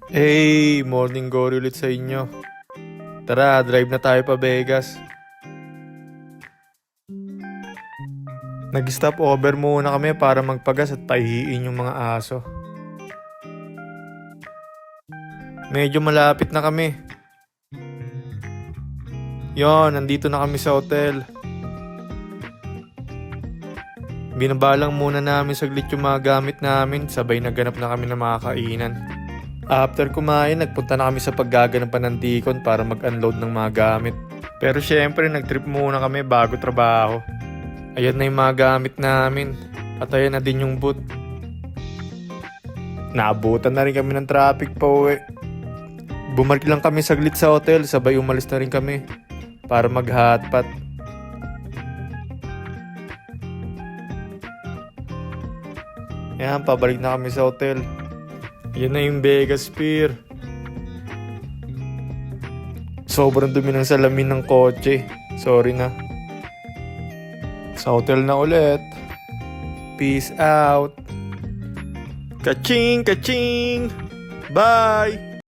Hey, morning glory ulit sa inyo. Tara, drive na tayo pa Vegas. Nag-stop over muna kami para magpagas at pahihiin yung mga aso. Medyo malapit na kami. Yon, nandito na kami sa hotel. Binabalang muna namin saglit yung mga gamit namin, sabay naganap na kami ng mga kainan. After kumain, nagpunta na kami sa paggaganapan ng Dicon para mag-unload ng mga gamit. Pero syempre, nag-trip muna kami bago trabaho. Ayan na yung mga gamit namin. At ayan na din yung boot. Naabutan na rin kami ng traffic pa uwi. Bumalik lang kami saglit sa hotel, sabay umalis na rin kami para mag-hotpot. Ayan, pabalik na kami sa hotel. Yan na yung Vegas Pier. Sobrang dumi ng salamin ng kotse. Sorry na. Sa hotel na ulit. Peace out. Kaching, kaching. Bye!